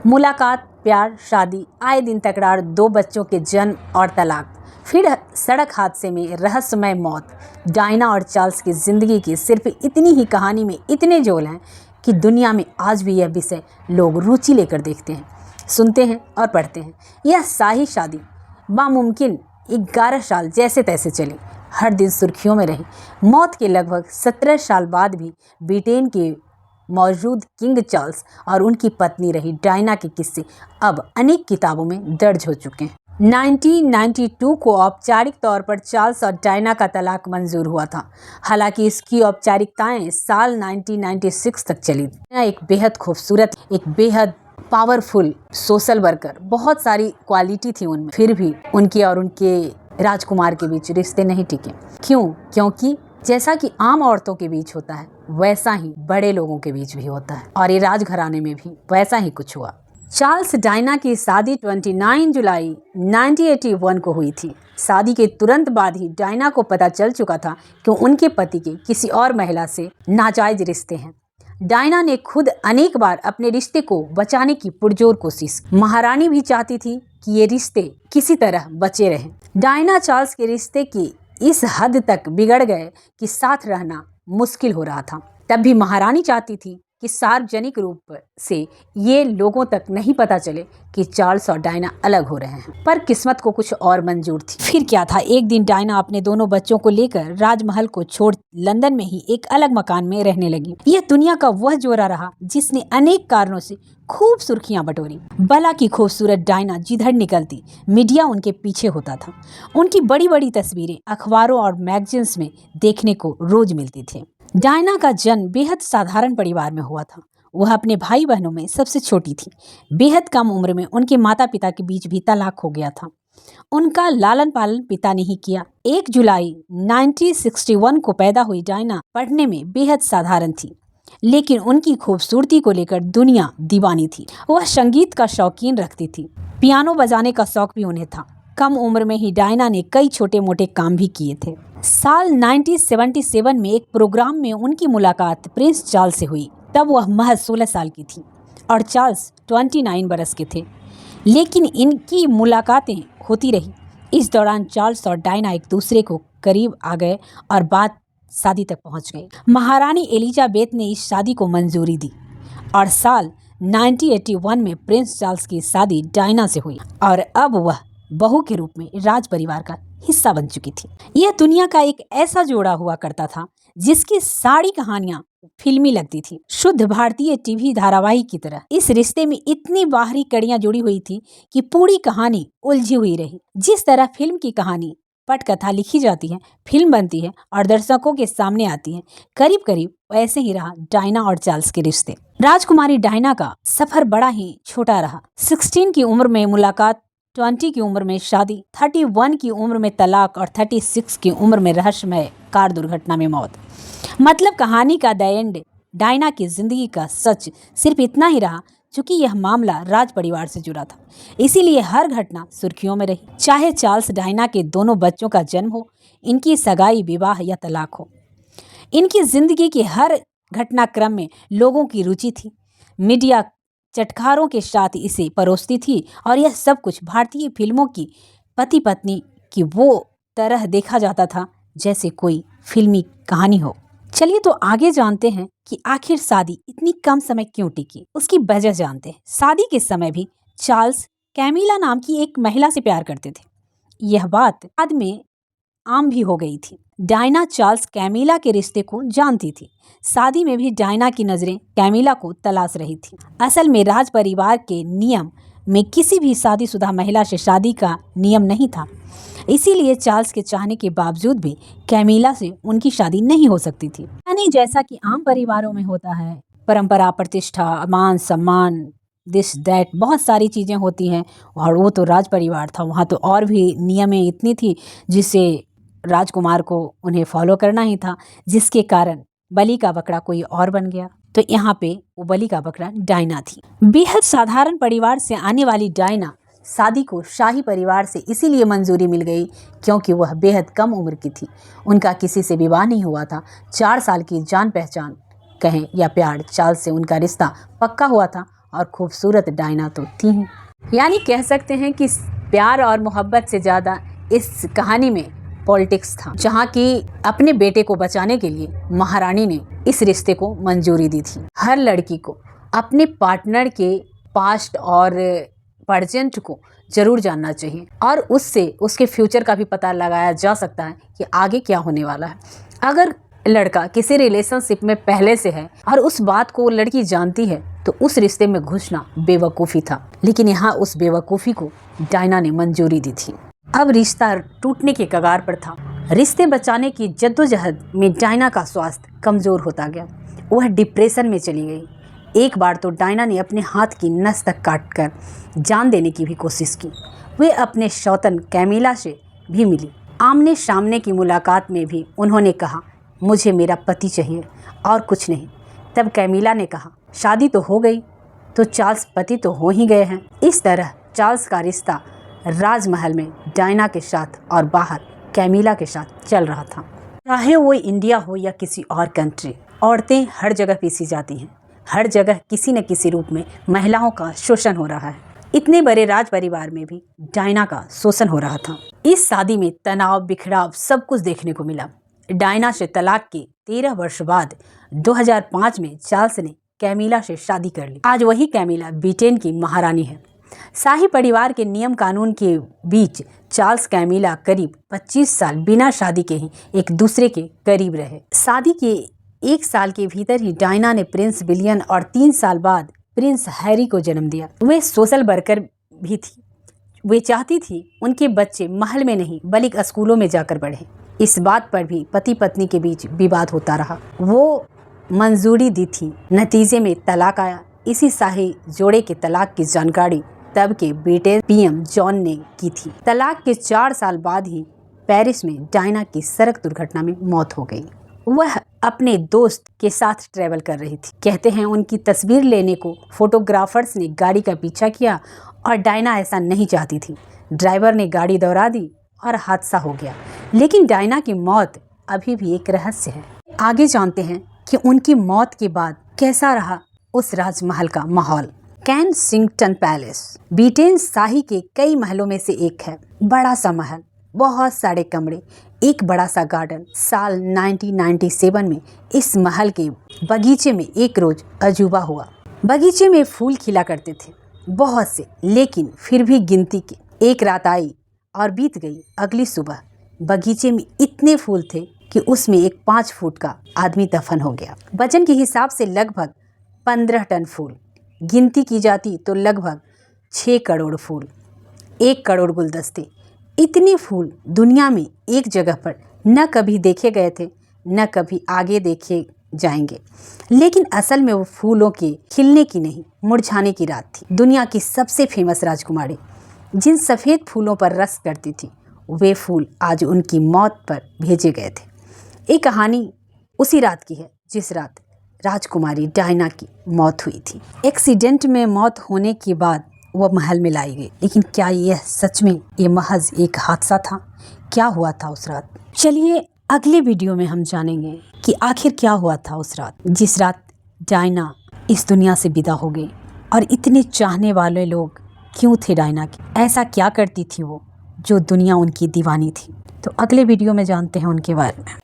मुलाकात, प्यार, शादी, आए दिन तकरार, 2 बच्चों के जन्म और तलाक, फिर सड़क हादसे में रहस्यमय मौत। डायना और चार्ल्स की ज़िंदगी की सिर्फ इतनी ही कहानी में इतने जोल हैं कि दुनिया में आज भी यह विषय लोग रुचि लेकर देखते हैं, सुनते हैं और पढ़ते हैं। यह शाही शादी बामुमकिन 11 साल जैसे तैसे चली, हर दिन सुर्खियों में रही। मौत के लगभग 17 साल बाद भी ब्रिटेन के मौजूद किंग चार्ल्स और उनकी पत्नी रही डायना के किस्से अब अनेक किताबों में दर्ज हो चुके हैं। 1992 को औपचारिक तौर पर चार्ल्स और डायना का तलाक मंजूर हुआ था। हालांकि इसकी औपचारिकताएं साल 1996 तक चली। डायना एक बेहद खूबसूरत, एक बेहद पावरफुल सोशल वर्कर, बहुत सारी क्वालिटी थी उनमें, फिर भी उनके और उनके राजकुमार के बीच रिश्ते नहीं टिके। क्यों? क्योंकि जैसा कि आम औरतों के बीच होता है वैसा ही बड़े लोगों के बीच भी होता है, और ये राजघराने में भी वैसा ही कुछ हुआ। चार्ल्स डायना की शादी 29 जुलाई 1981 को हुई थी। शादी के तुरंत बाद ही डायना को पता चल चुका था कि उनके पति के किसी और महिला से नाजायज रिश्ते हैं। डायना ने खुद अनेक बार अपने रिश्ते को बचाने की पुरजोर कोशिश। महारानी भी चाहती थी कि ये रिश्ते किसी तरह बचे रहें। डायना चार्ल्स के रिश्ते की इस हद तक बिगड़ गए कि साथ रहना मुश्किल हो रहा था। तब भी महारानी चाहती थी कि सार्वजनिक रूप से ये लोगों तक नहीं पता चले कि चार्ल्स और डायना अलग हो रहे हैं। पर किस्मत को कुछ और मंजूर थी। फिर क्या था, एक दिन डायना अपने दोनों बच्चों को लेकर राजमहल को छोड़ लंदन में ही एक अलग मकान में रहने लगी। यह दुनिया का वह जोड़ा रहा जिसने अनेक कारणों से खूब सुर्खियां बटोरी। भला की खूबसूरत डायना जिधर निकलती मीडिया उनके पीछे होता था। उनकी बड़ी बड़ी तस्वीरें अखबारों और मैगजीन्स में देखने को रोज मिलती थी। डायना का जन्म बेहद साधारण परिवार में हुआ था। वह अपने भाई बहनों में सबसे छोटी थी। बेहद कम उम्र में उनके माता पिता के बीच भी तलाक हो गया था। उनका लालन पालन पिता ने ही किया। 1 जुलाई 1961 को पैदा हुई डायना पढ़ने में बेहद साधारण थी, लेकिन उनकी खूबसूरती को लेकर दुनिया दीवानी थी। वह संगीत का शौकीन रखती थी। पियानो बजाने का शौक भी उन्हें था। कम उम्र में ही डायना ने कई छोटे मोटे काम भी किए थे। साल 1977 में एक प्रोग्राम में उनकी मुलाकात प्रिंस चार्ल्स से हुई। तब वह महज 16 साल की थी और चार्ल्स 29 बरस के थे, लेकिन इनकी मुलाकातें होती रही। इस दौरान चार्ल्स और डायना एक दूसरे को करीब आ गए और बात शादी तक पहुंच गई। महारानी एलिजाबेथ ने इस शादी को मंजूरी दी और साल 1981 में प्रिंस चार्ल्स की शादी डायना से हुई और अब वह बहू के रूप में राज परिवार का हिस्सा बन चुकी थी। यह दुनिया का एक ऐसा जोड़ा हुआ करता था जिसकी सारी कहानियां फिल्मी लगती थी, शुद्ध भारतीय टीवी धारावाहिक की तरह। इस रिश्ते में इतनी बाहरी कड़ियां जुड़ी हुई थी कि पूरी कहानी उलझी हुई रही। जिस तरह फिल्म की कहानी पटकथा लिखी जाती है, फिल्म बनती है और दर्शकों के सामने आती है, करीब करीब वैसे ही रहा डायना और चार्ल्स के रिश्ते। राजकुमारी डायना का सफर बड़ा ही छोटा रहा। 16 की उम्र में मुलाकात, 20 की उम्र में शादी, 31 की उम्र में तलाक और 36 की उम्र में रहस्यमय कार दुर्घटना में मौत। मतलब कहानी का द एंड डायना की जिंदगी का सच सिर्फ इतना ही रहा, चूंकि यह मामला राज परिवार से जुड़ा था, इसीलिए हर घटना सुर्खियों में रही। चाहे चार्ल्स डायना के दोनों बच्चों का जन्म हो, इनकी सगाई, विवाह या तलाक हो, इनकी जिंदगी के हर घटनाक्रम में लोगों की रुचि थी। मीडिया चटखारों के साथ इसे परोसती थी और यह सब कुछ भारतीय फिल्मों की पति पत्नी की वो तरह देखा जाता था जैसे कोई फिल्मी कहानी हो। चलिए तो आगे जानते हैं कि आखिर शादी इतनी कम समय क्यों टिकी, उसकी वजह जानते हैं। शादी के समय भी चार्ल्स कैमिला नाम की एक महिला से प्यार करते थे। यह बात बाद में आम भी हो गई थी। डायना चार्ल्स कैमिला के रिश्ते को जानती थी। शादी में भी डायना की नजरें कैमिला को तलाश रही थी। असल में राज परिवार के नियम में किसी भी शादीशुदा महिला से शादी का नियम नहीं था, इसीलिए चार्ल्स के चाहने के बावजूद भी कैमिला से उनकी शादी नहीं हो सकती थी। यानी जैसा कि आम परिवारों में होता है, परंपरा, प्रतिष्ठा, मान सम्मान, दिस दैट, बहुत सारी चीज़ें होती हैं, और वो तो राज परिवार था, वहाँ तो और भी नियमें इतनी थी जिसे राजकुमार को उन्हें फॉलो करना ही था, जिसके कारण बलि का बकरा कोई और बन गया। तो यहाँ पे वो बलि का बकरा डायना थी। बेहद साधारण परिवार से आने वाली डायना शादी को शाही परिवार से इसीलिए मंजूरी मिल गई क्योंकि वह बेहद कम उम्र की थी। उनका किसी से विवाह नहीं हुआ था। 4 साल की जान पहचान कहें या प्यार, चार्ल्स से उनका रिश्ता पक्का हुआ था और खूबसूरत डायना तो थी ही। यानी कह सकते हैं कि प्यार और मोहब्बत से ज़्यादा इस कहानी में पॉलिटिक्स था, जहाँ की अपने बेटे को बचाने के लिए महारानी ने इस रिश्ते को मंजूरी दी थी। हर लड़की को अपने पार्टनर के पास्ट और प्रेजेंट को जरूर जानना चाहिए और उससे उसके फ्यूचर का भी पता लगाया जा सकता है कि आगे क्या होने वाला है। अगर लड़का किसी रिलेशनशिप में पहले से है और उस बात को लड़की जानती है तो उस रिश्ते में घुसना बेवकूफ़ी था, लेकिन यहाँ उस बेवकूफ़ी को डायना ने मंजूरी दी थी। अब रिश्ता टूटने के कगार पर था। रिश्ते बचाने की जद्दोजहद में डायना का स्वास्थ्य कमज़ोर होता गया। वह डिप्रेशन में चली गई। एक बार तो डायना ने अपने हाथ की नस तक काटकर जान देने की भी कोशिश की। वे अपने सौतन कैमिला से भी मिली। आमने सामने की मुलाकात में भी उन्होंने कहा, मुझे मेरा पति चाहिए और कुछ नहीं। तब कैमिला ने कहा, शादी तो हो गई तो चार्ल्स पति तो हो ही गए हैं। इस तरह चार्ल्स का रिश्ता राजमहल में डायना के साथ और बाहर कैमिला के साथ चल रहा था। चाहे वो इंडिया हो या किसी और कंट्री, औरतें हर जगह पीसी जाती हैं। हर जगह किसी न किसी रूप में महिलाओं का शोषण हो रहा है। इतने बड़े राज परिवार में भी डायना का शोषण हो रहा था। इस शादी में तनाव, बिखराव सब कुछ देखने को मिला। डायना से तलाक के 13 वर्ष बाद 2005 में चार्ल्स ने कैमिला से शादी कर ली। आज वही कैमिला ब्रिटेन की महारानी है। शाही परिवार के नियम कानून के बीच चार्ल्स कैमिला करीब 25 साल बिना शादी के ही एक दूसरे के करीब रहे। शादी के 1 साल के भीतर ही डायना ने प्रिंस विलियम और 3 साल बाद प्रिंस हैरी को जन्म दिया। वे सोशल वर्कर भी थी। वे चाहती थी उनके बच्चे महल में नहीं बल्कि स्कूलों में जाकर पढ़ें। इस बात पर भी पति पत्नी के बीच विवाद होता रहा। वो मंजूरी दी थी, नतीजे में तलाक आया। इसी शाही जोड़े के तलाक की जानकारी तब के ब्रिटेन पीएम जॉन ने की थी। तलाक के 4 साल बाद ही पेरिस में डायना की सड़क दुर्घटना में मौत हो गई। वह अपने दोस्त के साथ ट्रैवल कर रही थी। कहते हैं उनकी तस्वीर लेने को फोटोग्राफर्स ने गाड़ी का पीछा किया और डायना ऐसा नहीं चाहती थी। ड्राइवर ने गाड़ी दौड़ा दी और हादसा हो गया। लेकिन डायना की मौत अभी भी एक रहस्य है। आगे जानते हैं कि उनकी मौत के बाद कैसा रहा उस राजमहल का माहौल। केंसिंगटन पैलेस ब्रिटेन शाही के कई महलों में से एक है। बड़ा सा महल, बहुत सारे कमरे, एक बड़ा सा गार्डन। साल 1997 में इस महल के बगीचे में एक रोज अजूबा हुआ। बगीचे में फूल खिला करते थे, बहुत से, लेकिन फिर भी गिनती के। एक रात आई और बीत गई। अगली सुबह बगीचे में इतने फूल थे कि उसमें एक 5 फुट का आदमी दफन हो गया। वजन के हिसाब से लगभग 15 टन फूल। गिनती की जाती तो लगभग 6 करोड़ फूल, 1 करोड़ गुलदस्ते। इतने फूल दुनिया में एक जगह पर न कभी देखे गए थे, न कभी आगे देखे जाएंगे। लेकिन असल में वो फूलों के खिलने की नहीं, मुरझाने की रात थी। दुनिया की सबसे फेमस राजकुमारी जिन सफ़ेद फूलों पर रस करती थी, वे फूल आज उनकी मौत पर भेजे गए थे। एक कहानी उसी रात की है जिस रात राजकुमारी डायना की मौत हुई थी। एक्सीडेंट में मौत होने के बाद वह महल में लाई गई। लेकिन क्या यह सच में ये महज एक हादसा था? क्या हुआ था उस रात? चलिए अगले वीडियो में हम जानेंगे कि आखिर क्या हुआ था उस रात, जिस रात डायना इस दुनिया से विदा हो गई। और इतने चाहने वाले लोग क्यों थे डायना की? ऐसा क्या करती थी वो जो दुनिया उनकी दीवानी थी? तो अगले वीडियो में जानते हैं उनके बारे में।